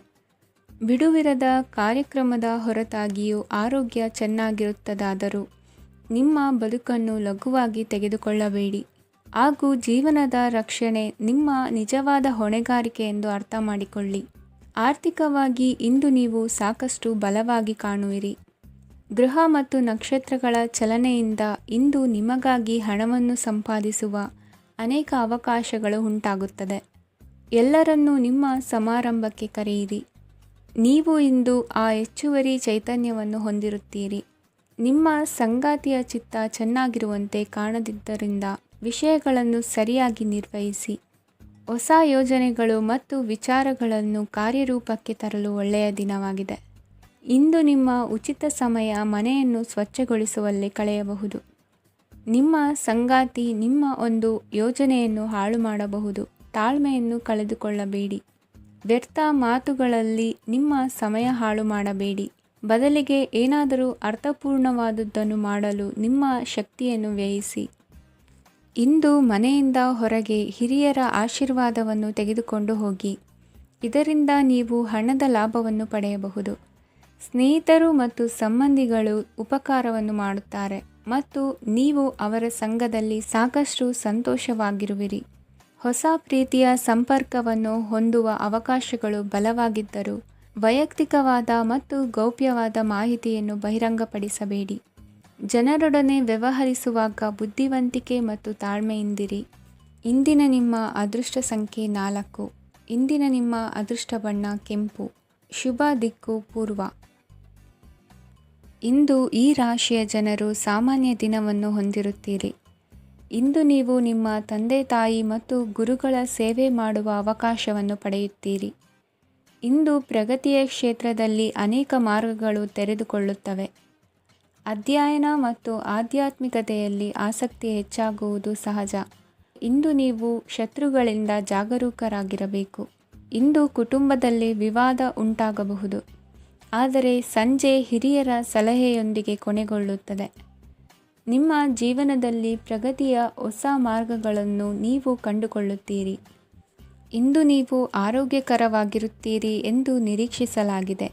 ಬಿಡುವಿರದ ಕಾರ್ಯಕ್ರಮದ ಹೊರತಾಗಿಯೂ ಆರೋಗ್ಯ ಚೆನ್ನಾಗಿರುತ್ತದಾದರೂ ನಿಮ್ಮ ಬದುಕನ್ನು ಲಘುವಾಗಿ ತೆಗೆದುಕೊಳ್ಳಬೇಡಿ ಹಾಗೂ ಜೀವನದ ರಕ್ಷಣೆ ನಿಮ್ಮ ನಿಜವಾದ ಹೊಣೆಗಾರಿಕೆ ಎಂದು ಅರ್ಥ ಮಾಡಿಕೊಳ್ಳಿ. ಆರ್ಥಿಕವಾಗಿ ಇಂದು ನೀವು ಸಾಕಷ್ಟು ಬಲವಾಗಿ ಕಾಣುವಿರಿ. ಗ್ರಹ ಮತ್ತು ನಕ್ಷತ್ರಗಳ ಚಲನೆಯಿಂದ ಇಂದು ನಿಮಗಾಗಿ ಹಣವನ್ನು ಸಂಪಾದಿಸುವ ಅನೇಕ ಅವಕಾಶಗಳು ಉಂಟಾಗುತ್ತದೆ. ಎಲ್ಲರನ್ನೂ ನಿಮ್ಮ ಸಮಾರಂಭಕ್ಕೆ ಕರೆಯಿರಿ. ನೀವು ಇಂದು ಆ ಹೆಚ್ಚುವರಿ ಚೈತನ್ಯವನ್ನು ಹೊಂದಿರುತ್ತೀರಿ. ನಿಮ್ಮ ಸಂಗಾತಿಯ ಚಿತ್ತ ಚೆನ್ನಾಗಿರುವಂತೆ ಕಾಣದಿದ್ದರಿಂದ ವಿಷಯಗಳನ್ನು ಸರಿಯಾಗಿ ನಿರ್ವಹಿಸಿ. ಹೊಸ ಯೋಜನೆಗಳು ಮತ್ತು ವಿಚಾರಗಳನ್ನು ಕಾರ್ಯರೂಪಕ್ಕೆ ತರಲು ಒಳ್ಳೆಯ ದಿನವಾಗಿದೆ. ಇಂದು ನಿಮ್ಮ ಉಚಿತ ಸಮಯ ಮನೆಯನ್ನು ಸ್ವಚ್ಛಗೊಳಿಸುವಲ್ಲಿ ಕಳೆಯಬಹುದು. ನಿಮ್ಮ ಸಂಗಾತಿ ನಿಮ್ಮ ಒಂದು ಯೋಜನೆಯನ್ನು ಹಾಳು ಮಾಡಬಹುದು. ತಾಳ್ಮೆಯನ್ನು ಕಳೆದುಕೊಳ್ಳಬೇಡಿ. ವ್ಯರ್ಥ ಮಾತುಗಳಲ್ಲಿ ನಿಮ್ಮ ಸಮಯ ಹಾಳು ಮಾಡಬೇಡಿ. ಬದಲಿಗೆ ಏನಾದರೂ ಅರ್ಥಪೂರ್ಣವಾದುದನ್ನು ಮಾಡಲು ನಿಮ್ಮ ಶಕ್ತಿಯನ್ನು ವ್ಯಯಿಸಿ. ಇಂದು ಮನೆಯಿಂದ ಹೊರಗೆ ಹಿರಿಯರ ಆಶೀರ್ವಾದವನ್ನು ತೆಗೆದುಕೊಂಡು ಹೋಗಿ. ಇದರಿಂದ ನೀವು ಹಣದ ಲಾಭವನ್ನು ಪಡೆಯಬಹುದು. ಸ್ನೇಹಿತರು ಮತ್ತು ಸಂಬಂಧಿಗಳು ಉಪಕಾರವನ್ನು ಮಾಡುತ್ತಾರೆ ಮತ್ತು ನೀವು ಅವರ ಸಂಘದಲ್ಲಿ ಸಾಕಷ್ಟು ಸಂತೋಷವಾಗಿರುವಿರಿ. ಹೊಸ ಪ್ರೀತಿಯ ಸಂಪರ್ಕವನ್ನು ಹೊಂದುವ ಅವಕಾಶಗಳು ಬಲವಾಗಿದ್ದರೂ ವೈಯಕ್ತಿಕವಾದ ಮತ್ತು ಗೌಪ್ಯವಾದ ಮಾಹಿತಿಯನ್ನು ಬಹಿರಂಗಪಡಿಸಬೇಡಿ. ಜನರೊಡನೆ ವ್ಯವಹರಿಸುವಾಗ ಬುದ್ಧಿವಂತಿಕೆ ಮತ್ತು ತಾಳ್ಮೆಯಿಂದಿರಿ. ಇಂದಿನ ನಿಮ್ಮ ಅದೃಷ್ಟ ಸಂಖ್ಯೆ 4. ಇಂದಿನ ನಿಮ್ಮ ಅದೃಷ್ಟ ಬಣ್ಣ ಕೆಂಪು. ಶುಭ ದಿಕ್ಕು ಪೂರ್ವ. ಇಂದು ಈ ರಾಶಿಯ ಜನರು ಸಾಮಾನ್ಯ ದಿನವನ್ನು ಹೊಂದಿರುತ್ತೀರಿ. ಇಂದು ನೀವು ನಿಮ್ಮ ತಂದೆ ತಾಯಿ ಮತ್ತು ಗುರುಗಳ ಸೇವೆ ಮಾಡುವ ಅವಕಾಶವನ್ನು ಪಡೆಯುತ್ತೀರಿ. ಇಂದು ಪ್ರಗತಿಯ ಕ್ಷೇತ್ರದಲ್ಲಿ ಅನೇಕ ಮಾರ್ಗಗಳು ತೆರೆದುಕೊಳ್ಳುತ್ತವೆ. ಅಧ್ಯಯನ ಮತ್ತು ಆಧ್ಯಾತ್ಮಿಕತೆಯಲ್ಲಿ ಆಸಕ್ತಿ ಹೆಚ್ಚಾಗುವುದು ಸಹಜ. ಇಂದು ನೀವು ಶತ್ರುಗಳಿಂದ ಜಾಗರೂಕರಾಗಿರಬೇಕು. ಇಂದು ಕುಟುಂಬದಲ್ಲಿ ವಿವಾದ ಉಂಟಾಗಬಹುದು, ಆದರೆ ಸಂಜೆ ಹಿರಿಯರ ಸಲಹೆಯೊಂದಿಗೆ ಕೊನೆಗೊಳ್ಳುತ್ತದೆ. ನಿಮ್ಮ ಜೀವನದಲ್ಲಿ ಪ್ರಗತಿಯ ಹೊಸ ಮಾರ್ಗಗಳನ್ನು ನೀವು ಕಂಡುಕೊಳ್ಳುತ್ತೀರಿ. ಇಂದು ನೀವು ಆರೋಗ್ಯಕರವಾಗಿರುತ್ತೀರಿ ಎಂದು ನಿರೀಕ್ಷಿಸಲಾಗಿದೆ.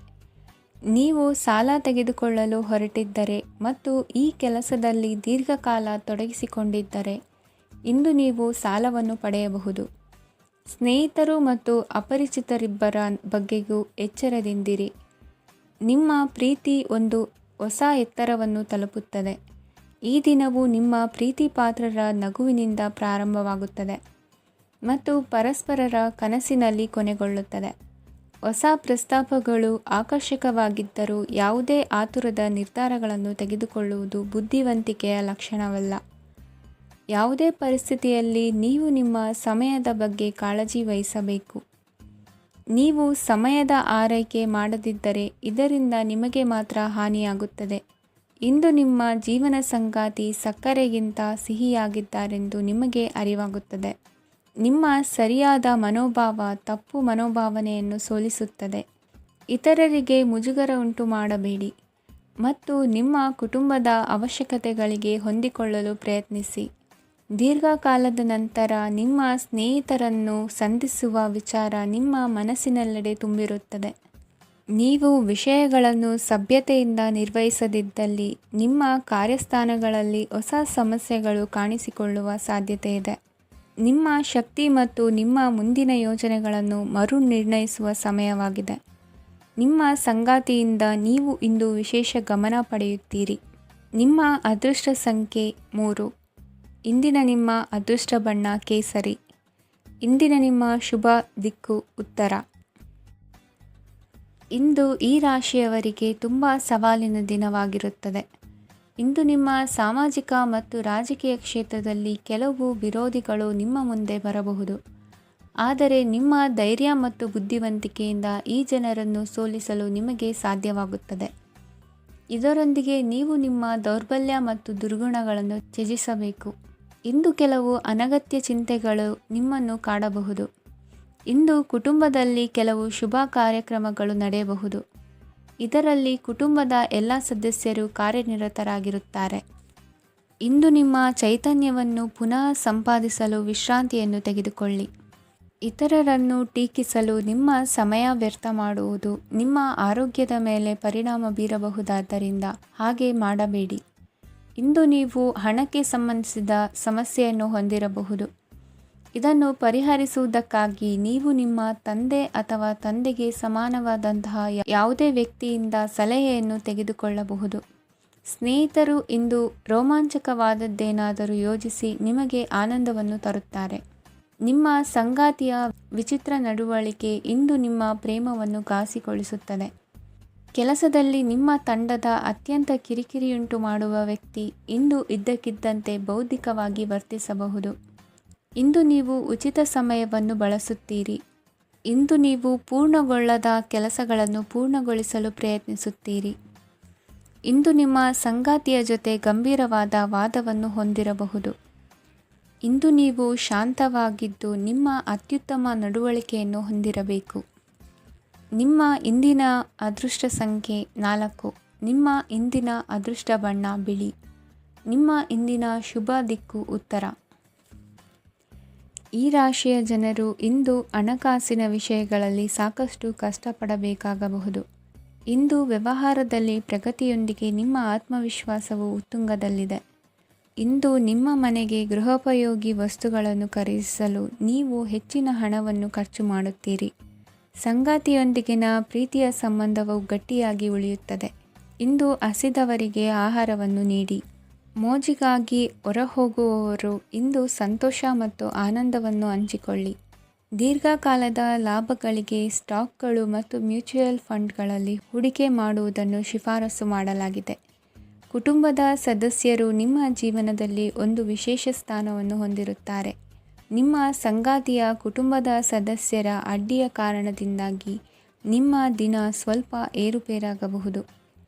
ನೀವು ಸಾಲ ತೆಗೆದುಕೊಳ್ಳಲು ಹೊರಟಿದ್ದರೆ ಮತ್ತು ಈ ಕೆಲಸದಲ್ಲಿ ದೀರ್ಘಕಾಲ ತೊಡಗಿಸಿಕೊಂಡಿದ್ದರೆ ಇಂದು ನೀವು ಸಾಲವನ್ನು ಪಡೆಯಬಹುದು. ಸ್ನೇಹಿತರು ಮತ್ತು ಅಪರಿಚಿತರಿಬ್ಬರ ಬಗ್ಗೆಯೂ ಎಚ್ಚರದಿಂದಿರಿ. ನಿಮ್ಮ ಪ್ರೀತಿ ಒಂದು ಹೊಸ ಎತ್ತರವನ್ನು ತಲುಪುತ್ತದೆ. ಈ ದಿನವು ನಿಮ್ಮ ಪ್ರೀತಿಪಾತ್ರರ ನಗುವಿನಿಂದ ಪ್ರಾರಂಭವಾಗುತ್ತದೆ ಮತ್ತು ಪರಸ್ಪರರ ಕನಸಿನಲ್ಲಿ ಕೊನೆಗೊಳ್ಳುತ್ತದೆ. ಹೊಸ ಪ್ರಸ್ತಾಪಗಳು ಆಕರ್ಷಕವಾಗಿದ್ದರೂ ಯಾವುದೇ ಆತುರದ ನಿರ್ಧಾರಗಳನ್ನು ತೆಗೆದುಕೊಳ್ಳುವುದು ಬುದ್ಧಿವಂತಿಕೆಯ ಲಕ್ಷಣವಲ್ಲ. ಯಾವುದೇ ಪರಿಸ್ಥಿತಿಯಲ್ಲಿ ನೀವು ನಿಮ್ಮ ಸಮಯದ ಬಗ್ಗೆ ಕಾಳಜಿ ವಹಿಸಬೇಕು. ನೀವು ಸಮಯದ ಆರೈಕೆ ಮಾಡದಿದ್ದರೆ ಇದರಿಂದ ನಿಮಗೆ ಮಾತ್ರ ಹಾನಿಯಾಗುತ್ತದೆ. ಇಂದು ನಿಮ್ಮ ಜೀವನ ಸಂಗಾತಿ ಸಕ್ಕರೆಗಿಂತ ಸಿಹಿಯಾಗಿದ್ದಾರೆಂದು ನಿಮಗೆ ಅರಿವಾಗುತ್ತದೆ. ನಿಮ್ಮ ಸರಿಯಾದ ಮನೋಭಾವ ತಪ್ಪು ಮನೋಭಾವನೆಯನ್ನು ಸೋಲಿಸುತ್ತದೆ. ಇತರರಿಗೆ ಮುಜುಗರ ಉಂಟು ಮಾಡಬೇಡಿ ಮತ್ತು ನಿಮ್ಮ ಕುಟುಂಬದ ಅವಶ್ಯಕತೆಗಳಿಗೆ ಹೊಂದಿಕೊಳ್ಳಲು ಪ್ರಯತ್ನಿಸಿ. ದೀರ್ಘಕಾಲದ ನಂತರ ನಿಮ್ಮ ಸ್ನೇಹಿತರನ್ನು ಸಂಧಿಸುವ ವಿಚಾರ ನಿಮ್ಮ ಮನಸ್ಸಿನೆಲ್ಲೆಡೆ ತುಂಬಿರುತ್ತದೆ. ನೀವು ವಿಷಯಗಳನ್ನು ಸಭ್ಯತೆಯಿಂದ ನಿರ್ವಹಿಸದಿದ್ದಲ್ಲಿ ನಿಮ್ಮ ಕಾರ್ಯಸ್ಥಾನಗಳಲ್ಲಿ ಹೊಸ ಸಮಸ್ಯೆಗಳು ಕಾಣಿಸಿಕೊಳ್ಳುವ ಸಾಧ್ಯತೆ ಇದೆ. ನಿಮ್ಮ ಶಕ್ತಿ ಮತ್ತು ನಿಮ್ಮ ಮುಂದಿನ ಯೋಜನೆಗಳನ್ನು ಮರು ನಿರ್ಣಯಿಸುವ ಸಮಯವಾಗಿದೆ. ನಿಮ್ಮ ಸಂಗಾತಿಯಿಂದ ನೀವು ಇಂದು ವಿಶೇಷ ಗಮನ ಪಡೆಯುತ್ತೀರಿ. ನಿಮ್ಮ ಅದೃಷ್ಟ ಸಂಖ್ಯೆ 3. ಇಂದಿನ ನಿಮ್ಮ ಅದೃಷ್ಟ ಬಣ್ಣ ಕೇಸರಿ. ಇಂದಿನ ನಿಮ್ಮ ಶುಭ ದಿಕ್ಕು ಉತ್ತರ. ಇಂದು ಈ ರಾಶಿಯವರಿಗೆ ತುಂಬ ಸವಾಲಿನ ದಿನವಾಗಿರುತ್ತದೆ. ಇಂದು ನಿಮ್ಮ ಸಾಮಾಜಿಕ ಮತ್ತು ರಾಜಕೀಯ ಕ್ಷೇತ್ರದಲ್ಲಿ ಕೆಲವು ವಿರೋಧಿಗಳು ನಿಮ್ಮ ಮುಂದೆ ಬರಬಹುದು. ಆದರೆ ನಿಮ್ಮ ಧೈರ್ಯ ಮತ್ತು ಬುದ್ಧಿವಂತಿಕೆಯಿಂದ ಈ ಜನರನ್ನು ಸೋಲಿಸಲು ನಿಮಗೆ ಸಾಧ್ಯವಾಗುತ್ತದೆ. ಇದರೊಂದಿಗೆ ನೀವು ನಿಮ್ಮ ದೌರ್ಬಲ್ಯ ಮತ್ತು ದುರ್ಗುಣಗಳನ್ನು ತ್ಯಜಿಸಬೇಕು. ಇಂದು ಕೆಲವು ಅನಗತ್ಯ ಚಿಂತೆಗಳು ನಿಮ್ಮನ್ನು ಕಾಡಬಹುದು. ಇಂದು ಕುಟುಂಬದಲ್ಲಿ ಕೆಲವು ಶುಭ ಕಾರ್ಯಕ್ರಮಗಳು ನಡೆಯಬಹುದು. ಇದರಲ್ಲಿ ಕುಟುಂಬದ ಎಲ್ಲ ಸದಸ್ಯರು ಕಾರ್ಯನಿರತರಾಗಿರುತ್ತಾರೆ. ಇಂದು ನಿಮ್ಮ ಚೈತನ್ಯವನ್ನು ಪುನಃ ಸಂಪಾದಿಸಲು ವಿಶ್ರಾಂತಿಯನ್ನು ತೆಗೆದುಕೊಳ್ಳಿ. ಇತರರನ್ನು ಟೀಕಿಸಲು ನಿಮ್ಮ ಸಮಯ ವ್ಯರ್ಥ ಮಾಡುವುದು ನಿಮ್ಮ ಆರೋಗ್ಯದ ಮೇಲೆ ಪರಿಣಾಮ ಬೀರಬಹುದಾದ್ದರಿಂದ ಹಾಗೆ ಮಾಡಬೇಡಿ. ಇಂದು ನೀವು ಹಣಕ್ಕೆ ಸಂಬಂಧಿಸಿದ ಸಮಸ್ಯೆಯನ್ನು ಹೊಂದಿರಬಹುದು. ಇದನ್ನು ಪರಿಹರಿಸುವುದಕ್ಕಾಗಿ ನೀವು ನಿಮ್ಮ ತಂದೆ ಅಥವಾ ತಂದೆಗೆ ಸಮಾನವಾದಂತಹ ಯಾವುದೇ ವ್ಯಕ್ತಿಯಿಂದ ಸಲಹೆಯನ್ನು ತೆಗೆದುಕೊಳ್ಳಬಹುದು. ಸ್ನೇಹಿತರು ಇಂದು ರೋಮಾಂಚಕವಾದದ್ದೇನಾದರೂ ಯೋಜಿಸಿ ನಿಮಗೆ ಆನಂದವನ್ನು ತರುತ್ತಾರೆ. ನಿಮ್ಮ ಸಂಗಾತಿಯ ವಿಚಿತ್ರ ನಡವಳಿಕೆ ಇಂದು ನಿಮ್ಮ ಪ್ರೇಮವನ್ನು ಘಾಸಿಗೊಳಿಸುತ್ತದೆ. ಕೆಲಸದಲ್ಲಿ ನಿಮ್ಮ ತಂಡದ ಅತ್ಯಂತ ಕಿರಿಕಿರಿಯುಂಟು ಮಾಡುವ ವ್ಯಕ್ತಿ ಇಂದು ಇದ್ದಕ್ಕಿದ್ದಂತೆ ಬೌದ್ಧಿಕವಾಗಿ ವರ್ತಿಸಬಹುದು. ಇಂದು ನೀವು ಉಚಿತ ಸಮಯವನ್ನು ಬಳಸುತ್ತೀರಿ. ಇಂದು ನೀವು ಪೂರ್ಣಗೊಳ್ಳದ ಕೆಲಸಗಳನ್ನು ಪೂರ್ಣಗೊಳಿಸಲು ಪ್ರಯತ್ನಿಸುತ್ತೀರಿ. ಇಂದು ನಿಮ್ಮ ಸಂಗಾತಿಯ ಜೊತೆ ಗಂಭೀರವಾದ ವಾದವನ್ನು ಹೊಂದಿರಬಹುದು. ಇಂದು ನೀವು ಶಾಂತವಾಗಿದ್ದು ನಿಮ್ಮ ಅತ್ಯುತ್ತಮ ನಡವಳಿಕೆಯನ್ನು ಹೊಂದಿರಬೇಕು. ನಿಮ್ಮ ಇಂದಿನ ಅದೃಷ್ಟ ಸಂಖ್ಯೆ 4. ನಿಮ್ಮ ಇಂದಿನ ಅದೃಷ್ಟ ಬಣ್ಣ ಬಿಳಿ. ನಿಮ್ಮ ಇಂದಿನ ಶುಭ ದಿಕ್ಕು ಉತ್ತರ. ಈ ರಾಶಿಯ ಜನರು ಇಂದು ಹಣಕಾಸಿನ ವಿಷಯಗಳಲ್ಲಿ ಸಾಕಷ್ಟು ಕಷ್ಟಪಡಬೇಕಾಗಬಹುದು. ಇಂದು ವ್ಯವಹಾರದಲ್ಲಿ ಪ್ರಗತಿಯೊಂದಿಗೆ ನಿಮ್ಮ ಆತ್ಮವಿಶ್ವಾಸವು ಉತ್ತುಂಗದಲ್ಲಿದೆ. ಇಂದು ನಿಮ್ಮ ಮನೆಗೆ ಗೃಹೋಪಯೋಗಿ ವಸ್ತುಗಳನ್ನು ಖರೀದಿಸಲು ನೀವು ಹೆಚ್ಚಿನ ಹಣವನ್ನು ಖರ್ಚು ಮಾಡುತ್ತೀರಿ. ಸಂಗಾತಿಯೊಂದಿಗಿನ ಪ್ರೀತಿಯ ಸಂಬಂಧವು ಗಟ್ಟಿಯಾಗಿ ಉಳಿಯುತ್ತದೆ. ಇಂದು ಹಸಿದವರಿಗೆ ಆಹಾರವನ್ನು ನೀಡಿ. ಮೋಜಿಗಾಗಿ ಹೊರಹೋಗುವವರು ಇಂದು ಸಂತೋಷ ಮತ್ತು ಆನಂದವನ್ನು ಹಂಚಿಕೊಳ್ಳಿ. ದೀರ್ಘಕಾಲದ ಲಾಭಗಳಿಗೆ ಸ್ಟಾಕ್ಗಳು ಮತ್ತು ಮ್ಯೂಚುವಲ್ ಫಂಡ್ಗಳಲ್ಲಿ ಹೂಡಿಕೆ ಮಾಡುವುದನ್ನು ಶಿಫಾರಸು ಮಾಡಲಾಗಿದೆ. ಕುಟುಂಬದ ಸದಸ್ಯರು ನಿಮ್ಮ ಜೀವನದಲ್ಲಿ ಒಂದು ವಿಶೇಷ ಸ್ಥಾನವನ್ನು ಹೊಂದಿರುತ್ತಾರೆ. ನಿಮ್ಮ ಸಂಗಾತಿಯ ಕುಟುಂಬದ ಸದಸ್ಯರ ಅಡ್ಡಿಯ ಕಾರಣದಿಂದಾಗಿ ನಿಮ್ಮ ದಿನ ಸ್ವಲ್ಪ ಏರುಪೇರಾಗಬಹುದು.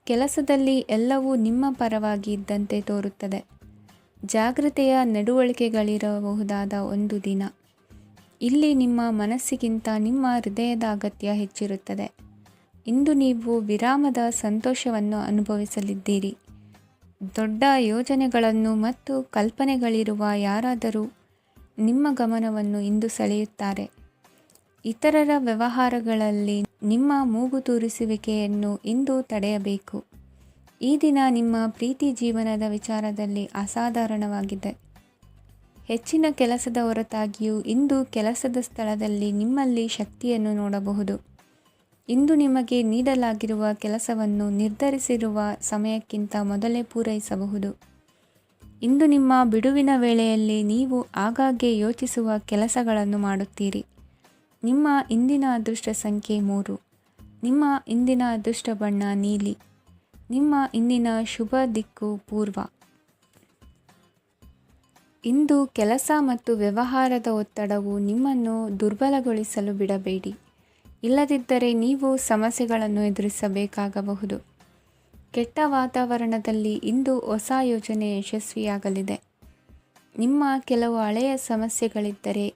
ಕೆಲಸದಲ್ಲಿ ಎಲ್ಲವೂ ನಿಮ್ಮ ಪರವಾಗಿ ಇದ್ದಂತೆ ತೋರುತ್ತದೆ. ಜಾಗ್ರತೆಯ ನಡವಳಿಕೆಗಳಿರಬಹುದಾದ ಒಂದು ದಿನ. ಇಲ್ಲಿ ನಿಮ್ಮ ಮನಸ್ಸಿಗಿಂತ ನಿಮ್ಮ ಹೃದಯದ ಅಗತ್ಯ ಹೆಚ್ಚಿರುತ್ತದೆ. ಇಂದು ನೀವು ವಿರಾಮದ ಸಂತೋಷವನ್ನು ಅನುಭವಿಸಲಿದ್ದೀರಿ. ದೊಡ್ಡ ಯೋಜನೆಗಳನ್ನು ಮತ್ತು ಕಲ್ಪನೆಗಳಿರುವ ಯಾರಾದರೂ ನಿಮ್ಮ ಗಮನವನ್ನು ಇಂದು ಸೆಳೆಯುತ್ತಾರೆ. ಇತರರ ವ್ಯವಹಾರಗಳಲ್ಲಿ ನಿಮ್ಮ ಮೂಗು ತೂರಿಸುವಿಕೆಯನ್ನು ಇಂದು ತಡೆಯಬೇಕು. ಈ ದಿನ ನಿಮ್ಮ ಪ್ರೀತಿ ಜೀವನದ ವಿಚಾರದಲ್ಲಿ ಅಸಾಧಾರಣವಾಗಿದೆ. ಹೆಚ್ಚಿನ ಕೆಲಸದ ಹೊರತಾಗಿಯೂ ಇಂದು ಕೆಲಸದ ಸ್ಥಳದಲ್ಲಿ ನಿಮ್ಮಲ್ಲಿ ಶಕ್ತಿಯನ್ನು ನೋಡಬಹುದು. ಇಂದು ನಿಮಗೆ ನೀಡಲಾಗಿರುವ ಕೆಲಸವನ್ನು ನಿರ್ಧರಿಸಿರುವ ಸಮಯಕ್ಕಿಂತ ಮೊದಲೇ ಪೂರೈಸಬಹುದು. ಇಂದು ನಿಮ್ಮ ಬಿಡುವಿನ ವೇಳೆಯಲ್ಲಿ ನೀವು ಆಗಾಗ್ಗೆ ಯೋಚಿಸುವ ಕೆಲಸಗಳನ್ನು ಮಾಡುತ್ತೀರಿ. ನಿಮ್ಮ ಇಂದಿನ ಅದೃಷ್ಟ ಸಂಖ್ಯೆ 3. ನಿಮ್ಮ ಇಂದಿನ ಅದೃಷ್ಟ ಬಣ್ಣ ನೀಲಿ. ನಿಮ್ಮ ಇಂದಿನ ಶುಭ ದಿಕ್ಕು ಪೂರ್ವ. ಇಂದು ಕೆಲಸ ಮತ್ತು ವ್ಯವಹಾರದ ಒತ್ತಡವು ನಿಮ್ಮನ್ನು ದುರ್ಬಲಗೊಳಿಸಲು ಬಿಡಬೇಡಿ. ಇಲ್ಲದಿದ್ದರೆ ನೀವು ಸಮಸ್ಯೆಗಳನ್ನು ಎದುರಿಸಬೇಕಾಗಬಹುದು. ಕೆಟ್ಟ ವಾತಾವರಣದಲ್ಲಿ ಇಂದು ಹೊಸ ಯೋಜನೆ ಯಶಸ್ವಿಯಾಗಲಿದೆ. ನಿಮ್ಮ ಕೆಲವು ಹಳೆಯ ಸಮಸ್ಯೆಗಳಿದ್ದರೆ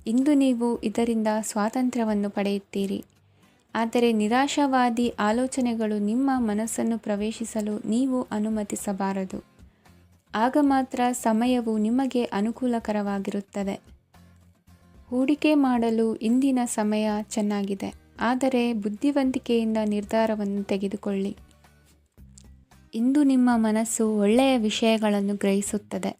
ಇಂದು ನೀವು ಇದರಿಂದ ಸ್ವಾತಂತ್ರ್ಯವನ್ನು ಪಡೆಯುತ್ತೀರಿ. ಆದರೆ ನಿರಾಶಾವಾದಿ ಆಲೋಚನೆಗಳು ನಿಮ್ಮ ಮನಸ್ಸನ್ನು ಪ್ರವೇಶಿಸಲು ನೀವು ಅನುಮತಿಸಬಾರದು. ಆಗ ಮಾತ್ರ ಸಮಯವು ನಿಮಗೆ ಅನುಕೂಲಕರವಾಗಿರುತ್ತದೆ. ಹೂಡಿಕೆ ಮಾಡಲು ಇಂದಿನ ಸಮಯ ಚೆನ್ನಾಗಿದೆ, ಆದರೆ ಬುದ್ಧಿವಂತಿಕೆಯಿಂದ ನಿರ್ಧಾರವನ್ನು ತೆಗೆದುಕೊಳ್ಳಿ. ಇಂದು ನಿಮ್ಮ ಮನಸ್ಸು ಒಳ್ಳೆಯ ವಿಷಯಗಳನ್ನು ಗ್ರಹಿಸುತ್ತದೆ.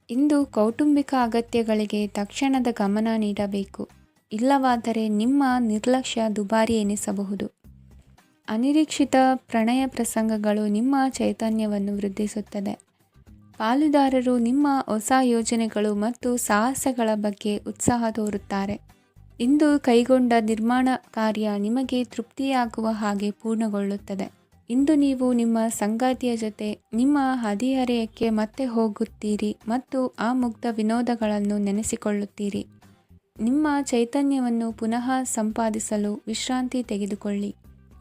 ಇಂದು ಕೌಟುಂಬಿಕ ಅಗತ್ಯಗಳಿಗೆ ತಕ್ಷಣದ ಗಮನ ನೀಡಬೇಕು. ಇಲ್ಲವಾದರೆ ನಿಮ್ಮ ನಿರ್ಲಕ್ಷ್ಯ ದುಬಾರಿ ಎನಿಸಬಹುದು. ಅನಿರೀಕ್ಷಿತ ಪ್ರಣಯ ಪ್ರಸಂಗಗಳು ನಿಮ್ಮ ಚೈತನ್ಯವನ್ನು ವೃದ್ಧಿಸುತ್ತದೆ. ಪಾಲುದಾರರು ನಿಮ್ಮ ಹೊಸ ಯೋಜನೆಗಳು ಮತ್ತು ಸಾಹಸಗಳ ಬಗ್ಗೆ ಉತ್ಸಾಹ ತೋರುತ್ತಾರೆ. ಇಂದು ಕೈಗೊಂಡ ನಿರ್ಮಾಣ ಕಾರ್ಯ ನಿಮಗೆ ತೃಪ್ತಿಯಾಗುವ ಹಾಗೆ ಪೂರ್ಣಗೊಳ್ಳುತ್ತದೆ. ಇಂದು ನೀವು ನಿಮ್ಮ ಸಂಗಾತಿಯ ಜೊತೆ ನಿಮ್ಮ ಹದಿಹರೆಯಕ್ಕೆ ಮತ್ತೆ ಹೋಗುತ್ತೀರಿ ಮತ್ತು ಆ ಮುಗ್ಧ ವಿನೋದಗಳನ್ನು ನೆನೆಸಿಕೊಳ್ಳುತ್ತೀರಿ. ನಿಮ್ಮ ಚೈತನ್ಯವನ್ನು ಪುನಃ ಸಂಪಾದಿಸಲು ವಿಶ್ರಾಂತಿ ತೆಗೆದುಕೊಳ್ಳಿ.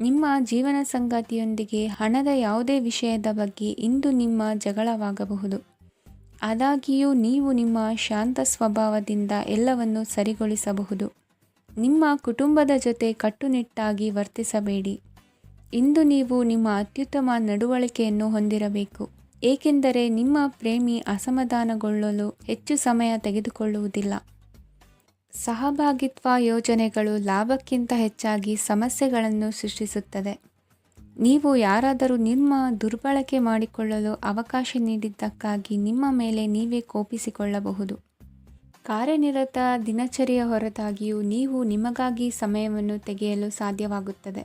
ನಿಮ್ಮ ಜೀವನ ಸಂಗಾತಿಯೊಂದಿಗೆ ಹಣದ ಯಾವುದೇ ವಿಷಯದ ಬಗ್ಗೆ ಇಂದು ನಿಮ್ಮ ಜಗಳವಾಗಬಹುದು. ಆದಾಗ್ಯೂ ನೀವು ನಿಮ್ಮ ಶಾಂತ ಸ್ವಭಾವದಿಂದ ಎಲ್ಲವನ್ನು ಸರಿಗೊಳಿಸಬಹುದು. ನಿಮ್ಮ ಕುಟುಂಬದ ಜೊತೆ ಕಟ್ಟುನಿಟ್ಟಾಗಿ ವರ್ತಿಸಬೇಡಿ. ಇಂದು ನೀವು ನಿಮ್ಮ ಅತ್ಯುತ್ತಮ ನಡವಳಿಕೆಯನ್ನು ಹೊಂದಿರಬೇಕು, ಏಕೆಂದರೆ ನಿಮ್ಮ ಪ್ರೇಮಿ ಅಸಮಾಧಾನಗೊಳ್ಳಲು ಹೆಚ್ಚು ಸಮಯ ತೆಗೆದುಕೊಳ್ಳುವುದಿಲ್ಲ. ಸಹಭಾಗಿತ್ವ ಯೋಜನೆಗಳು ಲಾಭಕ್ಕಿಂತ ಹೆಚ್ಚಾಗಿ ಸಮಸ್ಯೆಗಳನ್ನು ಸೃಷ್ಟಿಸುತ್ತದೆ. ನೀವು ಯಾರಾದರೂ ನಿಮ್ಮ ದುರ್ಬಳಕೆ ಮಾಡಿಕೊಳ್ಳಲು ಅವಕಾಶ ನೀಡಿದ್ದಕ್ಕಾಗಿ ನಿಮ್ಮ ಮೇಲೆ ನೀವೇ ಕೋಪಿಸಿಕೊಳ್ಳಬಹುದು. ಕಾರ್ಯನಿರತ ದಿನಚರಿಯ ಹೊರತಾಗಿಯೂ ನೀವು ನಿಮಗಾಗಿ ಸಮಯವನ್ನು ತೆಗೆಯಲು ಸಾಧ್ಯವಾಗುತ್ತದೆ.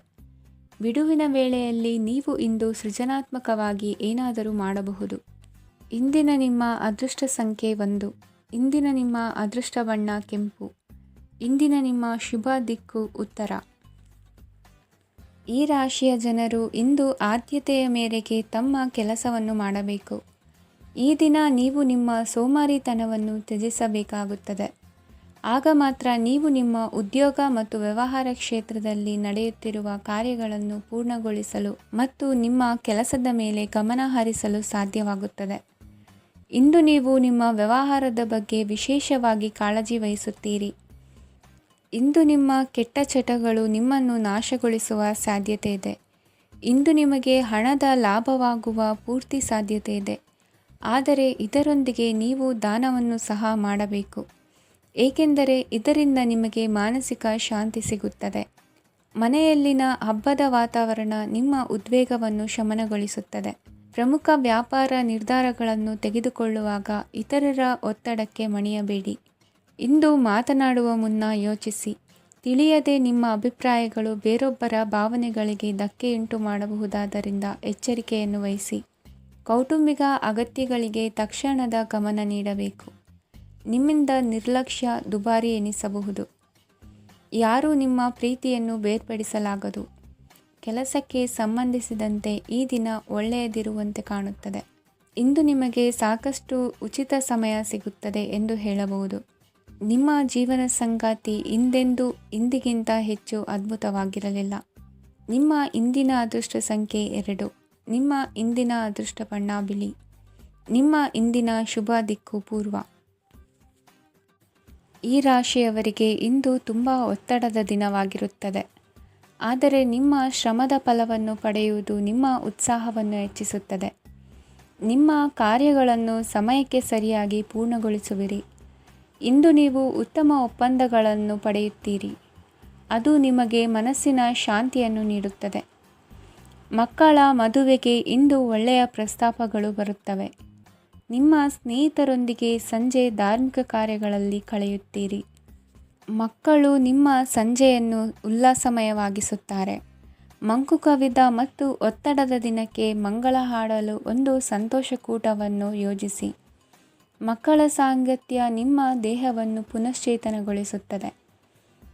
ಬಿಡುವಿನ ವೇಳೆಯಲ್ಲಿ ನೀವು ಇಂದು ಸೃಜನಾತ್ಮಕವಾಗಿ ಏನಾದರೂ ಮಾಡಬಹುದು. ಇಂದಿನ ನಿಮ್ಮ ಅದೃಷ್ಟ ಸಂಖ್ಯೆ 1. ಇಂದಿನ ನಿಮ್ಮ ಅದೃಷ್ಟ ಬಣ್ಣ ಕೆಂಪು. ಇಂದಿನ ನಿಮ್ಮ ಶುಭ ದಿಕ್ಕು ಉತ್ತರ. ಈ ರಾಶಿಯ ಜನರು ಇಂದು ಆದ್ಯತೆಯ ಮೇರೆಗೆ ತಮ್ಮ ಕೆಲಸವನ್ನು ಮಾಡಬೇಕು. ಈ ದಿನ ನೀವು ನಿಮ್ಮ ಸೋಮಾರಿತನವನ್ನು ತ್ಯಜಿಸಬೇಕಾಗುತ್ತದೆ. ಆಗ ಮಾತ್ರ ನೀವು ನಿಮ್ಮ ಉದ್ಯೋಗ ಮತ್ತು ವ್ಯವಹಾರ ಕ್ಷೇತ್ರದಲ್ಲಿ ನಡೆಯುತ್ತಿರುವ ಕಾರ್ಯಗಳನ್ನು ಪೂರ್ಣಗೊಳಿಸಲು ಮತ್ತು ನಿಮ್ಮ ಕೆಲಸದ ಮೇಲೆ ಗಮನ ಹರಿಸಲು ಸಾಧ್ಯವಾಗುತ್ತದೆ. ಇಂದು ನೀವು ನಿಮ್ಮ ವ್ಯವಹಾರದ ಬಗ್ಗೆ ವಿಶೇಷವಾಗಿ ಕಾಳಜಿ ವಹಿಸುತ್ತೀರಿ. ಇಂದು ನಿಮ್ಮ ಕೆಟ್ಟ ಚಟಗಳು ನಿಮ್ಮನ್ನು ನಾಶಗೊಳಿಸುವ ಸಾಧ್ಯತೆ ಇದೆ. ಇಂದು ನಿಮಗೆ ಹಣದ ಲಾಭವಾಗುವ ಪೂರ್ತಿ ಸಾಧ್ಯತೆ ಇದೆ. ಆದರೆ ಇದರೊಂದಿಗೆ ನೀವು ದಾನವನ್ನು ಸಹ ಮಾಡಬೇಕು, ಏಕೆಂದರೆ ಇದರಿಂದ ನಿಮಗೆ ಮಾನಸಿಕ ಶಾಂತಿ ಸಿಗುತ್ತದೆ. ಮನೆಯಲ್ಲಿನ ಹಬ್ಬದ ವಾತಾವರಣ ನಿಮ್ಮ ಉದ್ವೇಗವನ್ನು ಶಮನಗೊಳಿಸುತ್ತದೆ. ಪ್ರಮುಖ ವ್ಯಾಪಾರ ನಿರ್ಧಾರಗಳನ್ನು ತೆಗೆದುಕೊಳ್ಳುವಾಗ ಇತರರ ಒತ್ತಡಕ್ಕೆ ಮಣಿಯಬೇಡಿ. ಇಂದು ಮಾತನಾಡುವ ಮುನ್ನ ಯೋಚಿಸಿ. ತಿಳಿಯದೆ ನಿಮ್ಮ ಅಭಿಪ್ರಾಯಗಳು ಬೇರೊಬ್ಬರ ಭಾವನೆಗಳಿಗೆ ಧಕ್ಕೆಯುಂಟು ಮಾಡಬಹುದಾದ್ದರಿಂದ ಎಚ್ಚರಿಕೆಯನ್ನು ವಹಿಸಿ. ಕೌಟುಂಬಿಕ ಅಗತ್ಯಗಳಿಗೆ ತಕ್ಷಣದ ಗಮನ ನೀಡಬೇಕು. ನಿಮ್ಮಿಂದ ನಿರ್ಲಕ್ಷ್ಯ ದುಬಾರಿ ಎನಿಸಬಹುದು. ಯಾರೂ ನಿಮ್ಮ ಪ್ರೀತಿಯನ್ನು ಬೇರ್ಪಡಿಸಲಾಗದು. ಕೆಲಸಕ್ಕೆ ಸಂಬಂಧಿಸಿದಂತೆ ಈ ದಿನ ಒಳ್ಳೆಯದಿರುವಂತೆ ಕಾಣುತ್ತದೆ. ಇಂದು ನಿಮಗೆ ಸಾಕಷ್ಟು ಉಚಿತ ಸಮಯ ಸಿಗುತ್ತದೆ ಎಂದು ಹೇಳಬಹುದು. ನಿಮ್ಮ ಜೀವನ ಸಂಗಾತಿ ಇಂದಿಗಿಂತ ಹೆಚ್ಚು ಅದ್ಭುತವಾಗಿರಲಿಲ್ಲ. ನಿಮ್ಮ ಇಂದಿನ ಅದೃಷ್ಟ ಸಂಖ್ಯೆ 2. ನಿಮ್ಮ ಇಂದಿನ ಅದೃಷ್ಟ ಬಣ್ಣ ಬಿಳಿ. ನಿಮ್ಮ ಇಂದಿನ ಶುಭ ದಿಕ್ಕು ಪೂರ್ವ. ಈ ರಾಶಿಯವರಿಗೆ ಇಂದು ತುಂಬ ಒತ್ತಡದ ದಿನವಾಗಿರುತ್ತದೆ. ಆದರೆ ನಿಮ್ಮ ಶ್ರಮದ ಫಲವನ್ನು ಪಡೆಯುವುದು ನಿಮ್ಮ ಉತ್ಸಾಹವನ್ನು ಹೆಚ್ಚಿಸುತ್ತದೆ. ನಿಮ್ಮ ಕಾರ್ಯಗಳನ್ನು ಸಮಯಕ್ಕೆ ಸರಿಯಾಗಿ ಪೂರ್ಣಗೊಳಿಸುವಿರಿ. ಇಂದು ನೀವು ಉತ್ತಮ ಒಪ್ಪಂದಗಳನ್ನು ಪಡೆಯುತ್ತೀರಿ. ಅದು ನಿಮಗೆ ಮನಸ್ಸಿನ ಶಾಂತಿಯನ್ನು ನೀಡುತ್ತದೆ. ಮಕ್ಕಳ ಮದುವೆಗೆ ಇಂದು ಒಳ್ಳೆಯ ಪ್ರಸ್ತಾಪಗಳು ಬರುತ್ತವೆ. ನಿಮ್ಮ ಸ್ನೇಹಿತರೊಂದಿಗೆ ಸಂಜೆ ಧಾರ್ಮಿಕ ಕಾರ್ಯಗಳಲ್ಲಿ ಕಳೆಯುತ್ತೀರಿ. ಮಕ್ಕಳು ನಿಮ್ಮ ಸಂಜೆಯನ್ನು ಉಲ್ಲಾಸಮಯವಾಗಿಸುತ್ತಾರೆ. ಮಂಕು ಕವಿದ ಮತ್ತು ಒತ್ತಡದ ದಿನಕ್ಕೆ ಮಂಗಳ ಹಾಡಲು ಒಂದು ಸಂತೋಷಕೂಟವನ್ನು ಯೋಜಿಸಿ. ಮಕ್ಕಳ ಸಾಂಗತ್ಯ ನಿಮ್ಮ ದೇಹವನ್ನು ಪುನಶ್ಚೇತನಗೊಳಿಸುತ್ತದೆ.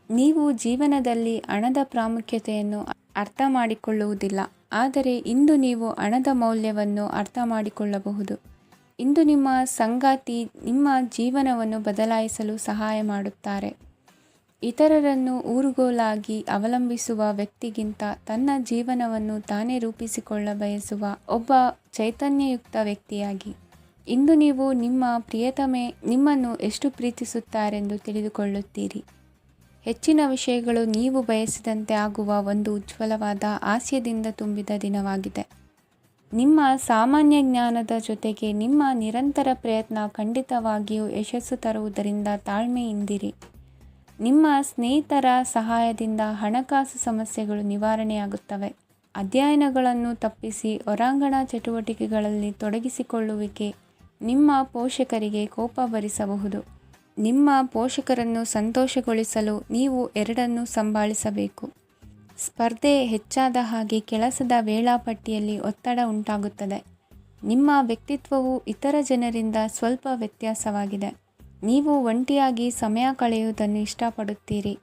ನೀವು ಜೀವನದಲ್ಲಿ ಹಣದ ಪ್ರಾಮುಖ್ಯತೆಯನ್ನು ಅರ್ಥ ಮಾಡಿಕೊಳ್ಳುವುದಿಲ್ಲ, ಆದರೆ ಇಂದು ನೀವು ಹಣದ ಮೌಲ್ಯವನ್ನು ಅರ್ಥ ಮಾಡಿಕೊಳ್ಳಬಹುದು. ಇಂದು ನಿಮ್ಮ ಸಂಗಾತಿ ನಿಮ್ಮ ಜೀವನವನ್ನು ಬದಲಾಯಿಸಲು ಸಹಾಯ ಮಾಡುತ್ತಾರೆ. ಇತರರನ್ನು ಊರುಗೋಲಾಗಿ ಅವಲಂಬಿಸುವ ವ್ಯಕ್ತಿಗಿಂತ ತನ್ನ ಜೀವನವನ್ನು ತಾನೇ ರೂಪಿಸಿಕೊಳ್ಳ ಬಯಸುವ ಒಬ್ಬ ಚೈತನ್ಯಯುಕ್ತ ವ್ಯಕ್ತಿಯಾಗಿ. ಇಂದು ನೀವು ನಿಮ್ಮ ಪ್ರಿಯತಮೆ ನಿಮ್ಮನ್ನು ಎಷ್ಟು ಪ್ರೀತಿಸುತ್ತಾರೆಂದು ತಿಳಿದುಕೊಳ್ಳುತ್ತೀರಿ. ಹೆಚ್ಚಿನ ವಿಷಯಗಳು ನೀವು ಬಯಸಿದಂತೆ ಆಗುವ ಒಂದು ಉಜ್ವಲವಾದ ಹಾಸ್ಯದಿಂದ ತುಂಬಿದ ದಿನವಾಗಿದೆ. ನಿಮ್ಮ ಸಾಮಾನ್ಯ ಜ್ಞಾನದ ಜೊತೆಗೆ ನಿಮ್ಮ ನಿರಂತರ ಪ್ರಯತ್ನ ಖಂಡಿತವಾಗಿಯೂ ಯಶಸ್ಸು ತರುವುದರಿಂದ ತಾಳ್ಮೆಯಿಂದಿರಿ. ನಿಮ್ಮ ಸ್ನೇಹಿತರ ಸಹಾಯದಿಂದ ಹಣಕಾಸು ಸಮಸ್ಯೆಗಳು ನಿವಾರಣೆಯಾಗುತ್ತವೆ. ಅಧ್ಯಯನಗಳನ್ನು ತಪ್ಪಿಸಿ ಹೊರಾಂಗಣ ಚಟುವಟಿಕೆಗಳಲ್ಲಿ ತೊಡಗಿಸಿಕೊಳ್ಳುವಿಕೆ ನಿಮ್ಮ ಪೋಷಕರಿಗೆ ಕೋಪ ಭರಿಸಬಹುದು. ನಿಮ್ಮ ಪೋಷಕರನ್ನು ಸಂತೋಷಗೊಳಿಸಲು ನೀವು ಎರಡನ್ನೂ ಸಂಭಾಳಿಸಬೇಕು. ಸ್ಪರ್ಧೆ ಹೆಚ್ಚಾದ ಹಾಗೆ ಕೆಲಸದ ವೇಳಾಪಟ್ಟಿಯಲ್ಲಿ ಒತ್ತಡ ಉಂಟಾಗುತ್ತದೆ. ನಿಮ್ಮ ವ್ಯಕ್ತಿತ್ವವು ಇತರ ಜನರಿಂದ ಸ್ವಲ್ಪ ವ್ಯತ್ಯಾಸವಾಗಿದೆ. ನೀವು ಒಂಟಿಯಾಗಿ ಸಮಯ ಕಳೆಯುವುದನ್ನು ಇಷ್ಟಪಡುತ್ತೀರಿ.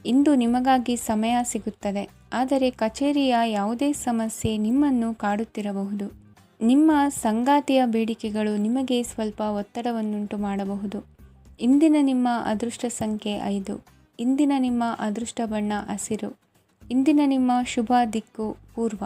ಇಂದು ನಿಮಗಾಗಿ ಸಮಯ ಸಿಗುತ್ತದೆ, ಆದರೆ ಕಚೇರಿಯ ಯಾವುದೇ ಸಮಸ್ಯೆ ನಿಮ್ಮನ್ನು ಕಾಡುತ್ತಿರಬಹುದು. ನಿಮ್ಮ ಸಂಗಾತಿಯ ಬೇಡಿಕೆಗಳು ನಿಮಗೆ ಸ್ವಲ್ಪ ಒತ್ತಡವನ್ನುಂಟು ಮಾಡಬಹುದು. ಇಂದಿನ ನಿಮ್ಮ ಅದೃಷ್ಟ ಸಂಖ್ಯೆ 5. ಇಂದಿನ ನಿಮ್ಮ ಅದೃಷ್ಟ ಬಣ್ಣ ಹಸಿರು. ಇಂದಿನ ನಿಮ್ಮ ಶುಭ ದಿಕ್ಕು ಪೂರ್ವ.